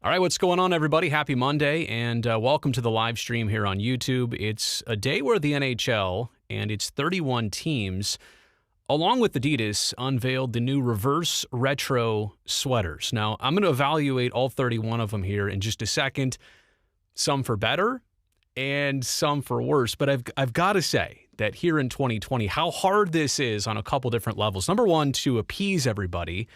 All right, what's going on, everybody? Happy Monday, and welcome to the live stream here on YouTube. It's a day where the NHL and its 31 teams, along with Adidas, unveiled the new reverse retro sweaters. Now, I'm going to evaluate all 31 of them here in just a second, some for better and some for worse. But I've got to say that here in 2020, how hard this is on a couple different levels. Number one, to appease everybody.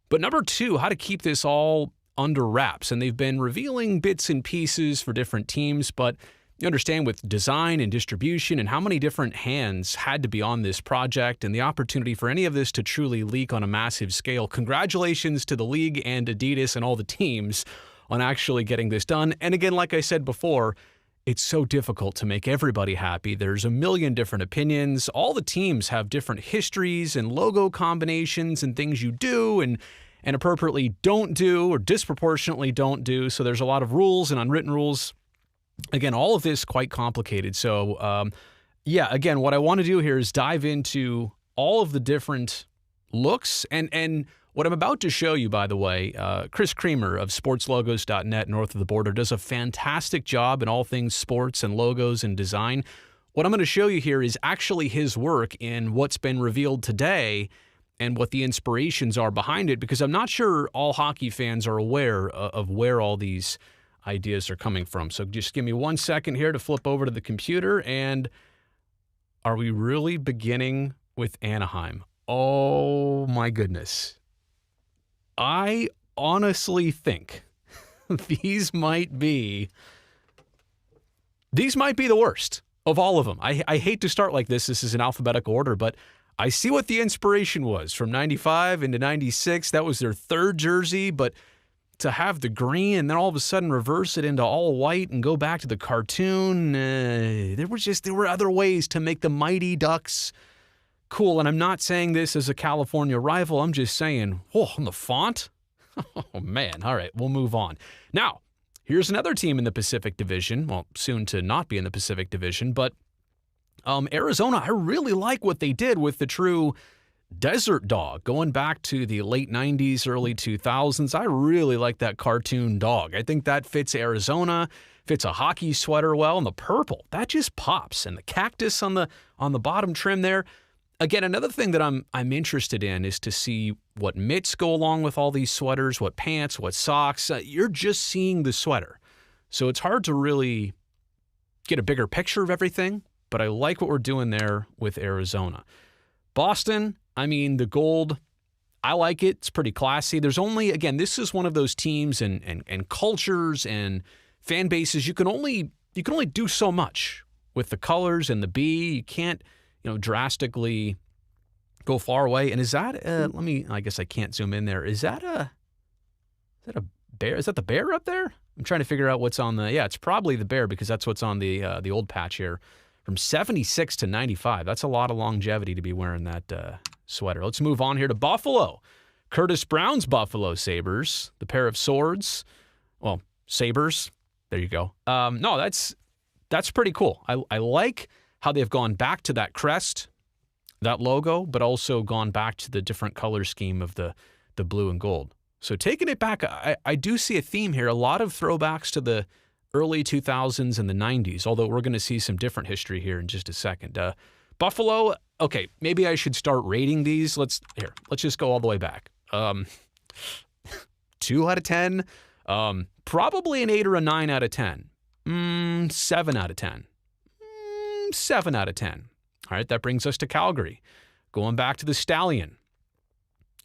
But number two, how to keep this all under wraps. And they've been revealing bits and pieces for different teams, but you understand with design and distribution and how many different hands had to be on this project and the opportunity for any of this to truly leak on a massive scale. Congratulations to the league and Adidas and all the teams on actually getting this done. And again, like I said before, it's so difficult to make everybody happy. There's a million different opinions. All the teams have different histories and logo combinations and things you do and appropriately don't do or disproportionately don't do. So there's a lot of rules and unwritten rules. Again, all of this quite complicated. So yeah, again, what I want to do here is dive into all of the different looks. And what I'm about to show you, by the way, Chris Creamer of sportslogos.net north of the border does a fantastic job in all things sports and logos and design. What I'm going to show you here is actually his work in what's been revealed today and what the inspirations are behind it, because I'm not sure all hockey fans are aware of where all these ideas are coming from. So just give me 1 second here to flip over to the computer. And are we really beginning with Anaheim? Oh my goodness. I honestly think these might be the worst of all of them. I hate to start like this. This is in alphabetical order, but I see what the inspiration was from 95 into 96. That was their third jersey, but to have the green and then all of a sudden reverse it into all white and go back to the cartoon, there were other ways to make the Mighty Ducks cool. And I'm not saying this as a California rival. I'm just saying, oh, on the font? Oh, man. All right, we'll move on. Now, here's another team in the Pacific Division. Well, soon to not be in the Pacific Division, but Arizona, I really like what they did with the true desert dog going back to the late 90s, early 2000s. I really like that cartoon dog. I think that fits Arizona, fits a hockey sweater well, and the purple, that just pops. And the cactus on the bottom trim there. Again, another thing that I'm interested in is to see what mitts go along with all these sweaters, what pants, what socks. You're just seeing the sweater. So it's hard to really get a bigger picture of everything. But I like what we're doing there with Arizona. Boston, I mean, the gold, I like it. It's pretty classy. There's only, again, this is one of those teams and cultures and fan bases. You can only do so much with the colors and the B. You can't, drastically go far away. And is that, I guess I can't zoom in there. Is that a bear? Is that the bear up there? I'm trying to figure out what's on yeah, it's probably the bear because that's what's on the old patch here. From 76 to 95. That's a lot of longevity to be wearing that sweater. Let's move on here to Buffalo. Curtis Brown's Buffalo Sabres, the pair of swords. Well, sabers. There you go. No, that's pretty cool. I like how they've gone back to that crest, that logo, but also gone back to the different color scheme of the blue and gold. So taking it back, I do see a theme here. A lot of throwbacks to the early 2000s and the 90s, although we're going to see some different history here in just a second. Buffalo, okay, maybe I should start rating these. Let's just go all the way back. 2 out of 10, probably an 8 or a 9 out of 10. 7 out of 10. 7 out of 10. All right, that brings us to Calgary. Going back to the Stallion,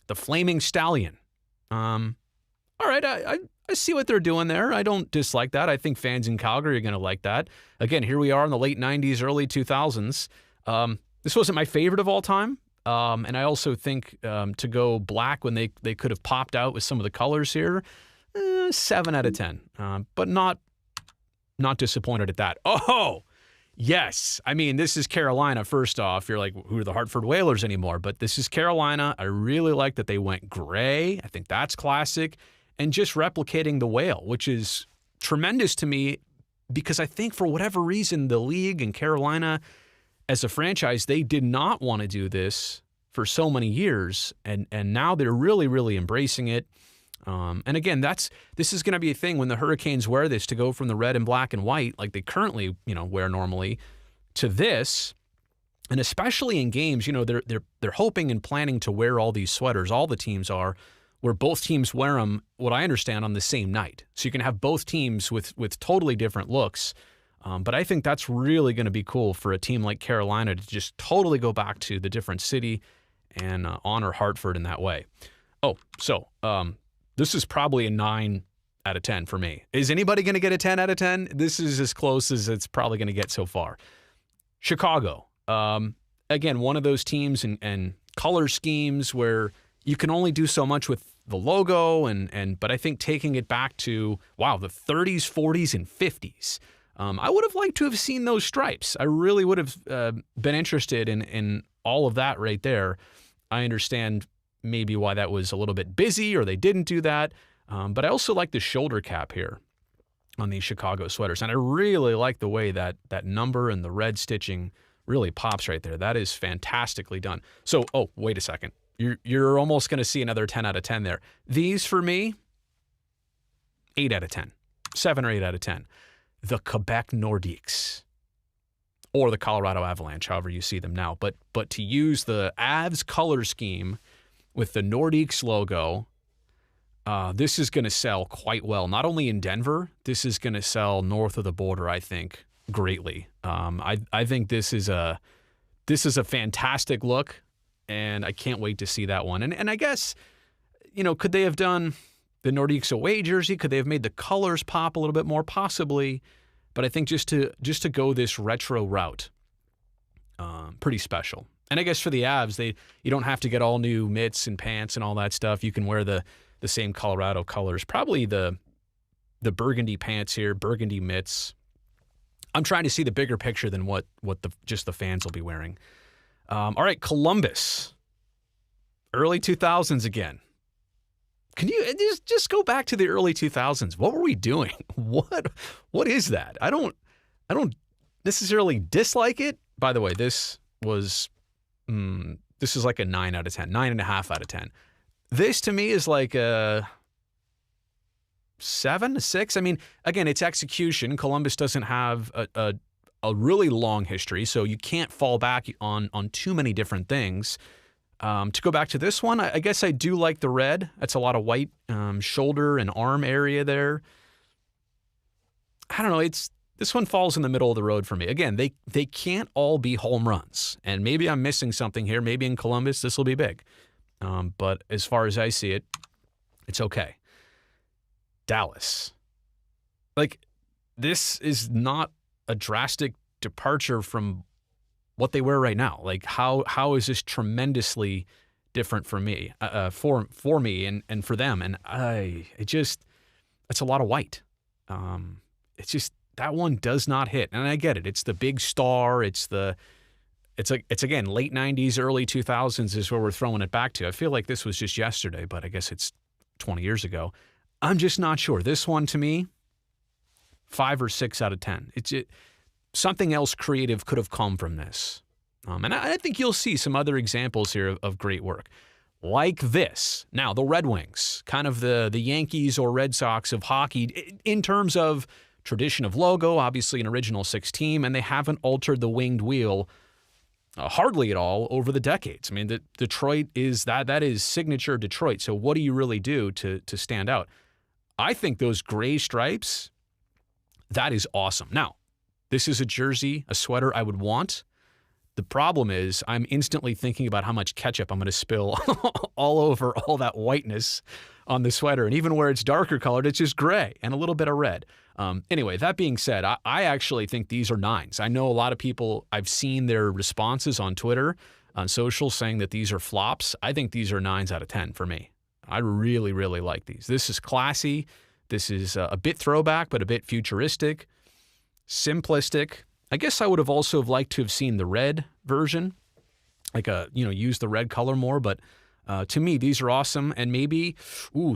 the Flaming Stallion. All right, I see what they're doing there. I don't dislike that. I think fans in Calgary are going to like that. Again, here we are in the late 90s, early 2000s. This wasn't my favorite of all time. And I also think to go black when they could have popped out with some of the colors here, 7 out of 10. But not disappointed at that. Oh, yes. I mean, this is Carolina. First off, you're like, who are the Hartford Whalers anymore? But this is Carolina. I really like that they went gray. I think that's classic. And just replicating the whale, which is tremendous to me because I think for whatever reason, the league and Carolina as a franchise, they did not want to do this for so many years. And now they're really, really embracing it. And again, this is going to be a thing when the Hurricanes wear this, to go from the red and black and white like they currently, wear normally, to this. And especially in games, they're hoping and planning to wear all these sweaters. All the teams are, where both teams wear them, what I understand, on the same night. So you can have both teams with totally different looks. But I think that's really going to be cool for a team like Carolina to just totally go back to the different city and honor Hartford in that way. Oh, so this is probably a 9 out of 10 for me. Is anybody going to get a 10 out of 10? This is as close as it's probably going to get so far. Chicago. Again, one of those teams and color schemes where you can only do so much with the logo, but I think taking it back to, wow, the 30s, 40s, and 50s. I would have liked to have seen those stripes. I really would have been interested in all of that right there. I understand maybe why that was a little bit busy or they didn't do that. But I also like the shoulder cap here on these Chicago sweaters. And I really like the way that number and the red stitching really pops right there. That is fantastically done. So, oh, wait a second. You're almost going to see another 10 out of 10 there. These, for me, 8 out of 10. 7 or 8 out of 10. The Quebec Nordiques, or the Colorado Avalanche, however you see them now. But to use the Avs color scheme with the Nordiques logo, this is going to sell quite well. Not only in Denver, this is going to sell north of the border, I think, greatly. I think this is a fantastic look, and I can't wait to see that one. And I guess, could they have done the Nordiques away jersey? Could they have made the colors pop a little bit more? Possibly. But I think just to go this retro route, pretty special. And I guess for the Avs, you don't have to get all new mitts and pants and all that stuff. You can wear the same Colorado colors. Probably the burgundy pants here, burgundy mitts. I'm trying to see the bigger picture than what just the fans will be wearing. All right, Columbus. Early 2000s again. Can you just go back to the early 2000s? What were we doing? What is that? I don't necessarily dislike it. By the way, this is like a 9 out of 10, 9.5 out of 10. This to me is like a 7, 6. I mean, again, it's execution. Columbus doesn't have a really long history, so you can't fall back on too many different things. To go back to this one, I guess I do like the red. That's a lot of white shoulder and arm area there. I don't know. This one falls in the middle of the road for me. Again, they can't all be home runs, and maybe I'm missing something here. Maybe in Columbus this will be big, but as far as I see it, it's okay. Dallas, like, this is not a drastic departure from what they wear right now. Like, how is this tremendously different for me, for me and for them? And it's a lot of white. It's just, that one does not hit. And I get it. It's the big star. It's again, late 90s, early 2000s is where we're throwing it back to. I feel like this was just yesterday, but I guess it's 20 years ago. I'm just not sure. This one, to me, 5 or 6 out of 10. Something else creative could have come from this. And I think you'll see some other examples here of great work. Like this. Now, the Red Wings, kind of the Yankees or Red Sox of hockey in terms of tradition of logo, obviously an original 6 team, and they haven't altered the winged wheel hardly at all over the decades. I mean, Detroit is that is signature Detroit. So what do you really do to stand out? I think those gray stripes, that is awesome. Now, this is a jersey, a sweater I would want. The problem is I'm instantly thinking about how much ketchup I'm going to spill all over all that whiteness on the sweater. And even where it's darker colored, it's just gray and a little bit of red. Anyway, that being said, I actually think these are 9s. I know a lot of people, I've seen their responses on Twitter, on social, saying that these are flops. I think these are 9s out of 10 for me. I really, really like these. This is classy. This is a bit throwback, but a bit futuristic, simplistic. I guess I would have also liked to have seen the red version, like use the red color more. But to me, these are awesome. And maybe,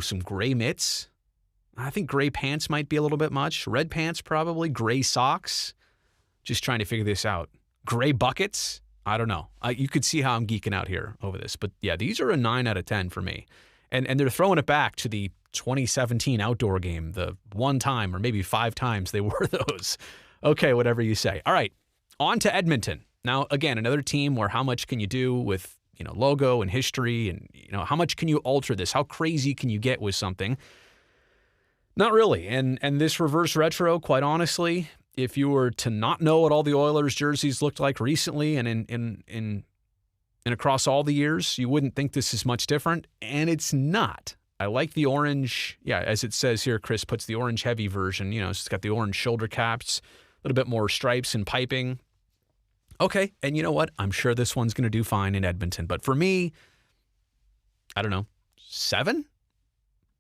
some gray mitts. I think gray pants might be a little bit much. Red pants probably. Gray socks. Just trying to figure this out. Gray buckets. I don't know. You could see how I'm geeking out here over this. But yeah, these are a 9 out of 10 for me. And they're throwing it back to the 2017 outdoor game, the one time or maybe 5 times they wore those. Okay, whatever you say. All right, on to Edmonton. Now, again, another team where how much can you do with, logo and history and, how much can you alter this? How crazy can you get with something? Not really. And this reverse retro, quite honestly, if you were to not know what all the Oilers jerseys looked like recently and in across all the years, you wouldn't think this is much different, and it's not. I like the orange, as it says here, Chris puts the orange heavy version, it's got the orange shoulder caps, a little bit more stripes and piping. Okay, and you know what? I'm sure this one's going to do fine in Edmonton, but for me, I don't know, 7?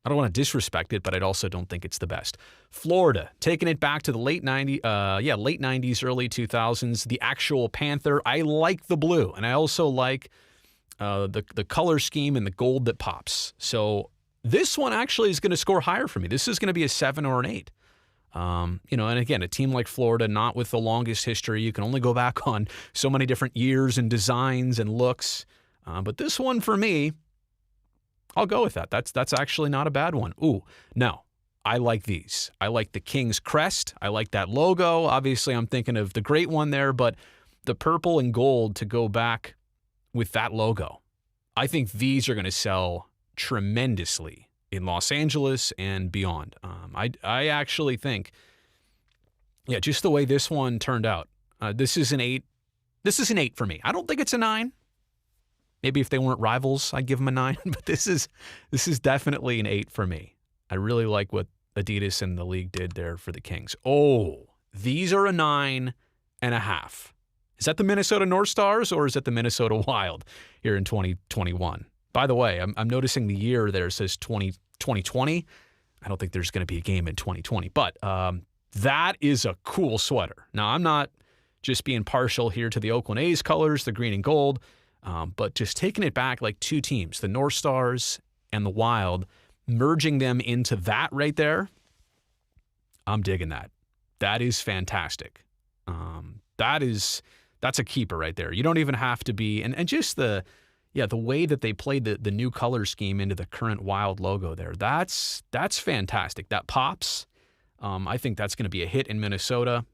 I don't want to disrespect it, but I also don't think it's the best. Florida, taking it back to the late 90s, early 2000s, the actual Panther. I like the blue, and I also like the color scheme and the gold that pops. So this one actually is going to score higher for me. This is going to be a 7 or an 8. And again, a team like Florida, not with the longest history. You can only go back on so many different years and designs and looks. But this one for me, I'll go with that. That's actually not a bad one. Ooh, no, I like these. I like the King's crest. I like that logo. Obviously, I'm thinking of the great one there, but the purple and gold to go back with that logo. I think these are going to sell tremendously in Los Angeles and beyond. I actually think, just the way this one turned out, this is an 8. This is an 8 for me. I don't think it's a 9. Maybe if they weren't rivals, I'd give them a 9, but this is definitely an 8 for me. I really like what Adidas and the league did there for the Kings. Oh, these are a 9.5. Is that the Minnesota North Stars or is that the Minnesota Wild here in 2021? By the way, I'm noticing the year there says 2020. I don't think there's going to be a game in 2020, but that is a cool sweater. Now, I'm not just being partial here to the Oakland A's colors, the green and gold. But just taking it back like 2 teams, the North Stars and the Wild, merging them into that right there, I'm digging that. That is fantastic. That's a keeper right there. You don't even have to be, and just the way that they played the new color scheme into the current Wild logo there, that's fantastic. That pops. I think that's going to be a hit in Minnesota,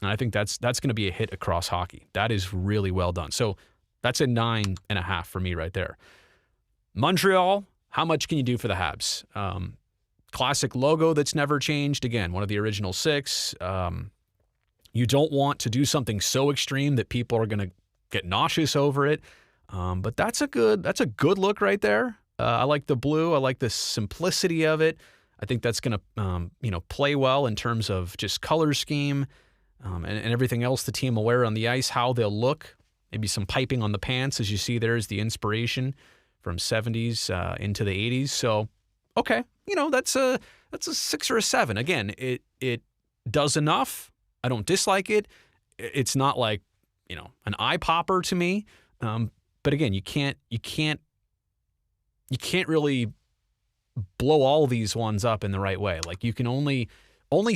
and I think that's going to be a hit across hockey. That is really well done. So that's a 9.5 for me right there. Montreal, how much can you do for the Habs? Classic logo that's never changed. Again, one of the original 6. You don't want to do something so extreme that people are going to get nauseous over it. But that's a good look right there. I like the blue. I like the simplicity of it. I think that's going to play well in terms of just color scheme and everything else the team will wear on the ice, how they'll look. Maybe some piping on the pants, as you see there is the inspiration from 70s into the 80s. So, okay, that's a 6 or a 7. Again, it does enough. I don't dislike it. It's not like, an eye popper to me. But again, you can't really blow all these ones up in the right way. Like you can only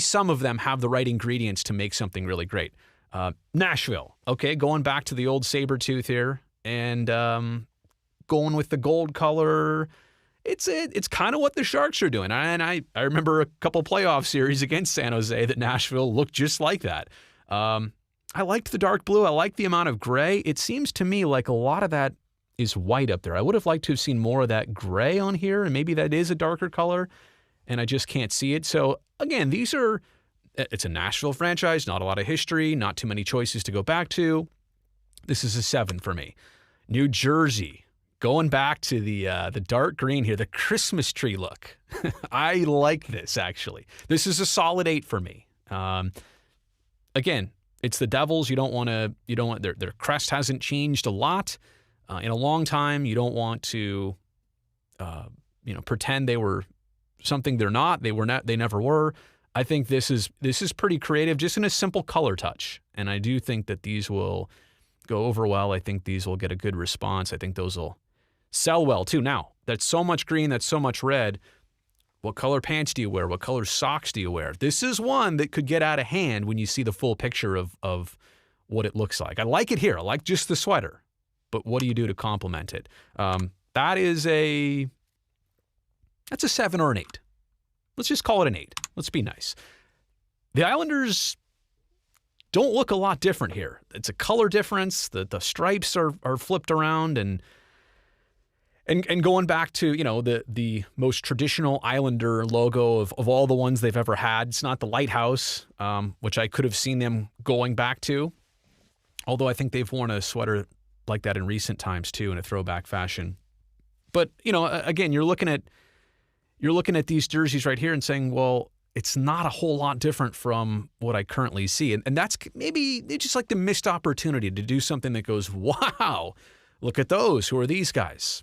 some of them have the right ingredients to make something really great. Nashville, okay, going back to the old Sabretooth here and going with the gold color. It's kind of what the Sharks are doing. And I remember a couple playoff series against San Jose that Nashville looked just like that. I liked the dark blue. I liked the amount of gray. It seems to me like a lot of that is white up there. I would have liked to have seen more of that gray on here, and maybe that is a darker color, and I just can't see it. So again, it's a Nashville franchise, not a lot of history, not too many choices to go back to. This is a 7 for me. New Jersey, going back to the dark green here, the Christmas tree look. I like this, actually. This is a solid 8 for me. Again, it's the Devils. You don't want their crest hasn't changed a lot in a long time. You don't want to, pretend they were something they're not. They never were. I think this is pretty creative, just in a simple color touch. And I do think that these will go over well. I think these will get a good response. I think those will sell well too. Now, that's so much green, that's so much red. What color pants do you wear? What color socks do you wear? This is one that could get out of hand when you see the full picture of what it looks like. I like it here. I like just the sweater. But what do you do to complement it? That is a That's a 7 or an 8. Let's just call it an 8. Let's be nice. The Islanders don't look a lot different here. It's a color difference. The stripes are flipped around and going back to, the most traditional Islander logo of all the ones they've ever had. It's not the lighthouse, which I could have seen them going back to. Although I think they've worn a sweater like that in recent times too, in a throwback fashion. But, again, you're looking at these jerseys right here and saying, well, it's not a whole lot different from what I currently see. And that's maybe just like the missed opportunity to do something that goes, wow, look at those. Who are these guys?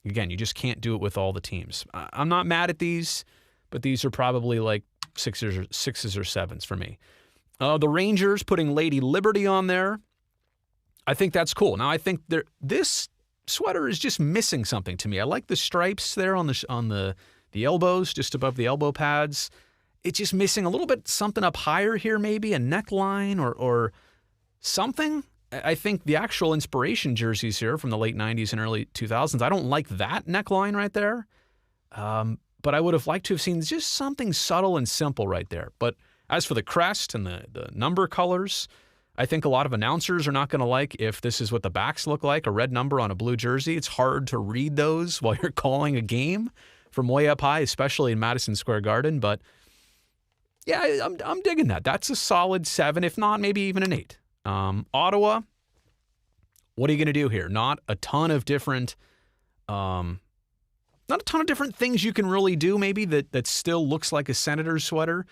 Again, you just can't do it with all the teams. I'm not mad at these, but these are probably like sixes or sevens for me. The Rangers putting Lady Liberty on there. I think that's cool. Now, I think this sweater is just missing something to me. I like the stripes there on the elbows, just above the elbow pads. It's just missing a little bit something up higher here, maybe a neckline or something. I think the actual inspiration jerseys here from the late 90s and early 2000s, I don't like that neckline right there. But I would have liked to have seen just something subtle and simple right there. But as for the crest and the number colors, I think a lot of announcers are not going to like if this is what the backs look like, a red number on a blue jersey. It's hard to read those while you're calling a game from way up high, especially in Madison Square Garden. But yeah, I'm digging that. That's a solid 7, if not maybe even an 8. Ottawa, what are you going to do here? Not a ton of different things you can really do maybe that still looks like a Senator's sweater.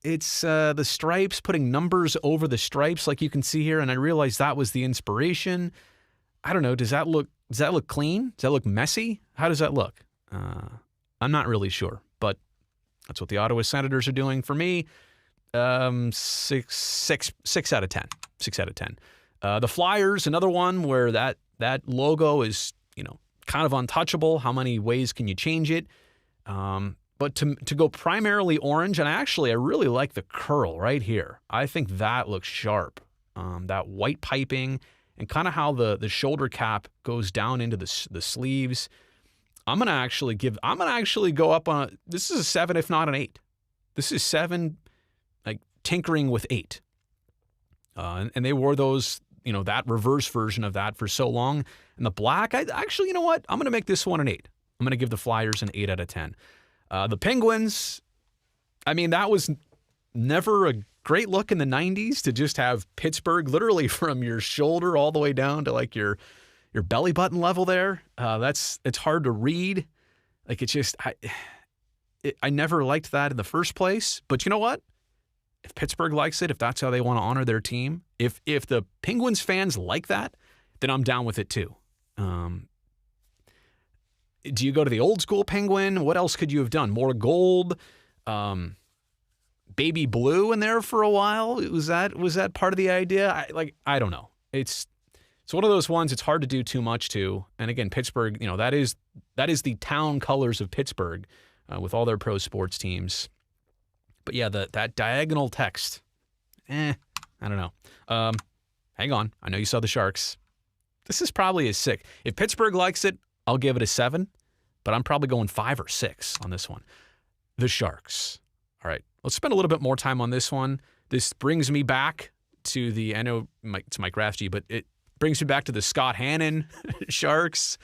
It's the stripes, putting numbers over the stripes like you can see here, and I realized that was the inspiration. I don't know, does that look clean? Does that look messy? How does that look? I'm not really sure, but that's what the Ottawa Senators are doing for me. 6 out of 10. 6 out of 10. The Flyers, another one where that logo is, kind of untouchable. How many ways can you change it? But to go primarily orange, and I really like the curl right here. I think that looks sharp. That white piping and kind of how the shoulder cap goes down into the sleeves. I'm gonna actually go up on this is a 7, if not an 8. This is 7, like tinkering with 8. And they wore those, that reverse version of that for so long. And the black, you know what? I'm going to make this one an 8. I'm going to give the Flyers an 8 out of 10. The Penguins, that was never a great look in the 90s to just have Pittsburgh literally from your shoulder all the way down to like your belly button level there. It's hard to read. Like it's just, I never liked that in the first place. But you know what? If Pittsburgh likes it, if that's how they want to honor their team, if the Penguins fans like that, then I'm down with it too. Do you go to the old school Penguin? What else could you have done? More gold, baby blue in there for a while? Was that part of the idea? I don't know. It's one of those ones it's hard to do too much to. And again, Pittsburgh, that is the town colors of Pittsburgh with all their pro sports teams. But yeah, that diagonal text, I don't know. Hang on. I know you saw the Sharks. This is probably a 6. If Pittsburgh likes it, I'll give it a 7, but I'm probably going 5 or 6 on this one. The Sharks. All right, let's spend a little bit more time on this one. This brings me back to I know it's Mike Rafferty, but it brings me back to the Scott Hannon Sharks.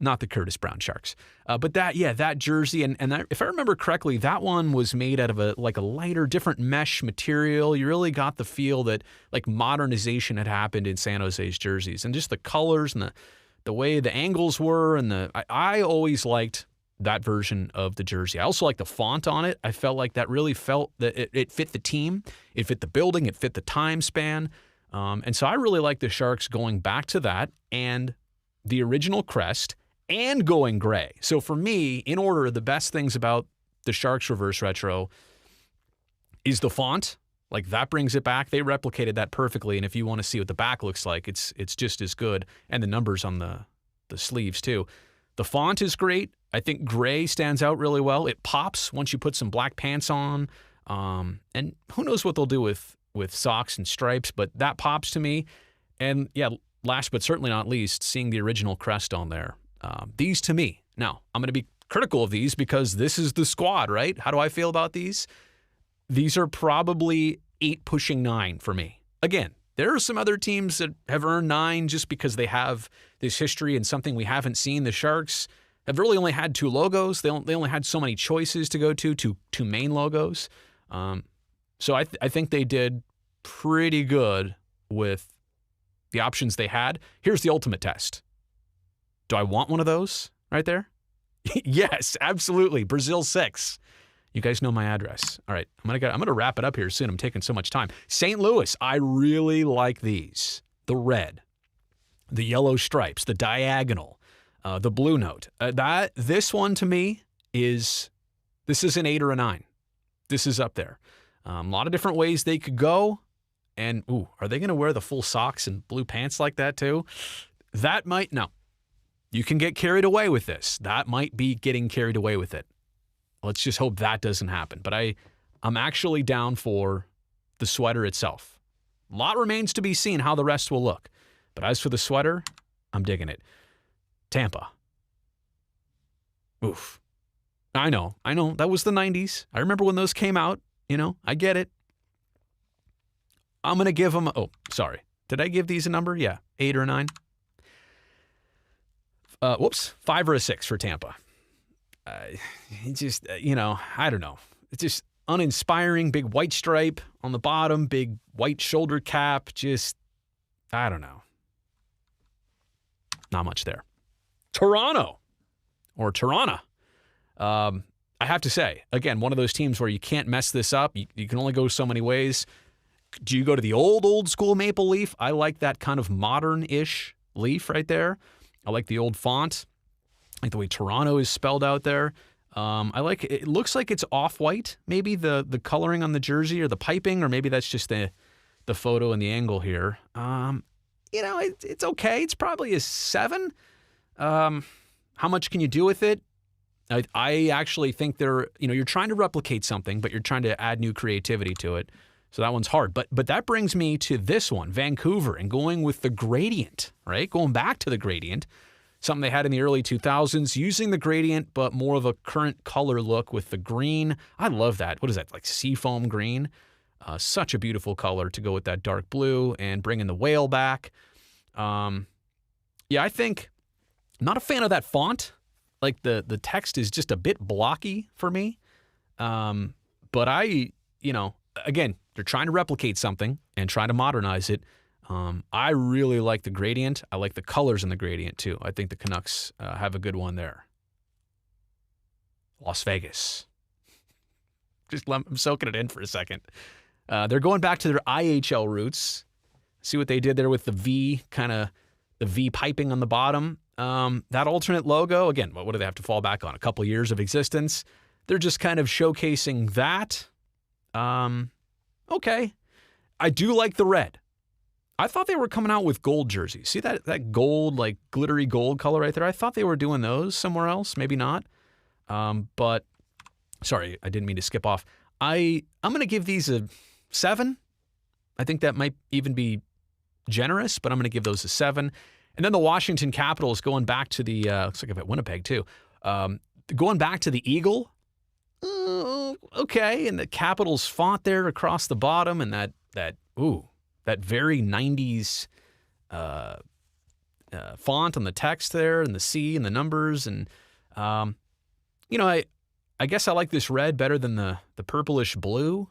Not the Curtis Brown Sharks. But that jersey, and that, if I remember correctly, that one was made out of a lighter, different mesh material. You really got the feel that like modernization had happened in San Jose's jerseys, and just the colors and the way the angles were, and I always liked that version of the jersey. I also like the font on it. I felt like that really felt that it fit the team, it fit the building, it fit the time span, and so I really like the Sharks going back to that and the original crest. And going gray. So for me, in order, the best things about the Sharks Reverse Retro is the font. Like that brings it back. They replicated that perfectly. And if you want to see what the back looks like, it's just as good. And the numbers on the sleeves too. The font is great. I think gray stands out really well. It pops once you put some black pants on. And who knows what they'll do with socks and stripes, but that pops to me. And yeah, last but certainly not least, seeing the original crest on there. These to me, Now, I'm going to be critical of these because this is the squad, right? How do I feel about these? These are probably 8 pushing 9 for me. Again, there are some other teams that have earned 9 just because they have this history and something we haven't seen. The Sharks have really only had 2 logos. They only had so many choices to go to, 2 main logos. So I think they did pretty good with the options they had. Here's the ultimate test. Do I want one of those right there? Yes, absolutely. Brazil 6. You guys know my address. All right, I'm gonna wrap it up here soon. I'm taking so much time. St. Louis, I really like these. The red, the yellow stripes, the diagonal, the blue note. This one to me this is an 8 or a 9. This is up there. A lot of different ways they could go. And, are they going to wear the full socks and blue pants like that too? No. You can get carried away with this. That might be getting carried away with it. Let's just hope that doesn't happen. But I'm actually down for the sweater itself. A lot remains to be seen how the rest will look. But as for the sweater, I'm digging it. Tampa. Oof. I know. That was the 90s. I remember when those came out. I get it. I'm going to give them, sorry. Did I give these a number? Yeah, 8 or a 9. 5 or a 6 for Tampa. I don't know. It's just uninspiring. Big white stripe on the bottom, big white shoulder cap. Just, I don't know. Not much there. Toronto or Tirana. I have to say, again, one of those teams where you can't mess this up. You can only go so many ways. Do you go to the old school maple leaf? I like that kind of modern-ish leaf right there. I like the old font. I like the way Toronto is spelled out there. It looks like it's off-white, maybe the coloring on the jersey or the piping, or maybe that's just the photo and the angle here. It's okay. It's probably a 7. How much can you do with it? I actually think you're trying to replicate something, but you're trying to add new creativity to it. So that one's hard. But that brings me to this one, Vancouver, and going with the gradient, right? Going back to the gradient, something they had in the early 2000s, using the gradient, but more of a current color look with the green. I love that. What is that, like seafoam green? Such a beautiful color to go with that dark blue and bringing the whale back. I think I'm not a fan of that font. Like the text is just a bit blocky for me. But again, they're trying to replicate something and trying to modernize it. I really like the gradient. I like the colors in the gradient too. I think the Canucks have a good one there. Las Vegas. I'm soaking it in for a second. They're going back to their IHL roots. See what they did there with the V, the V piping on the bottom. That alternate logo, again, what do they have to fall back on? A couple years of existence. They're just kind of showcasing that. Okay. I do like the red. I thought they were coming out with gold jerseys. See that gold, like glittery gold color right there? I thought they were doing those somewhere else. Maybe not. But sorry, I didn't mean to skip off. I'm going to give these a 7. I think that might even be generous, but I'm going to give those a 7. And then the Washington Capitals going back to the, looks like I've at Winnipeg too, going back to the eagle. Okay, and the Capitals font there across the bottom, and that very 90s font on the text there, and the C and the numbers, and I guess I like this red better than the purplish blue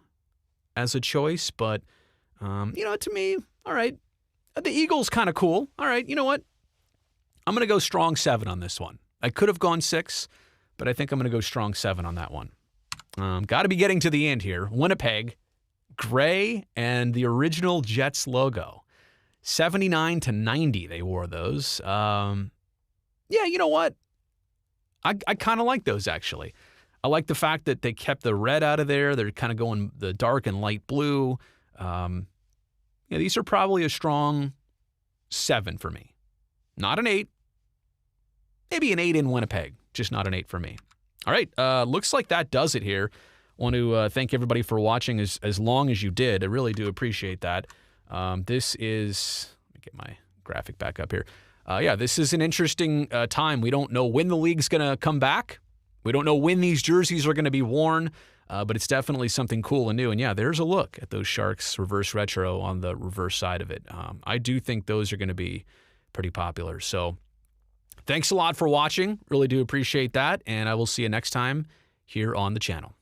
as a choice, but to me, all right, the eagle's kind of cool. All right, you know what? I'm going to go strong 7 on this one. I could have gone 6, but I think I'm going to go strong 7 on that one. Got to be getting to the end here. Winnipeg, gray, and the original Jets logo. 79 to 90, they wore those. You know what? I kind of like those, actually. I like the fact that they kept the red out of there. They're kind of going the dark and light blue. These are probably a strong 7 for me. Not an 8. Maybe an 8 in Winnipeg, just not an 8 for me. All right, looks like that does it here. Want to thank everybody for watching as long as you did. I really do appreciate that. This is, let me get my graphic back up here. yeah, this is an interesting time. We don't know when the league's going to come back. We don't know when these jerseys are going to be worn, but it's definitely something cool and new. And yeah, there's a look at those Sharks reverse retro on the reverse side of it. I do think those are going to be pretty popular. So thanks a lot for watching. Really do appreciate that. And I will see you next time here on the channel.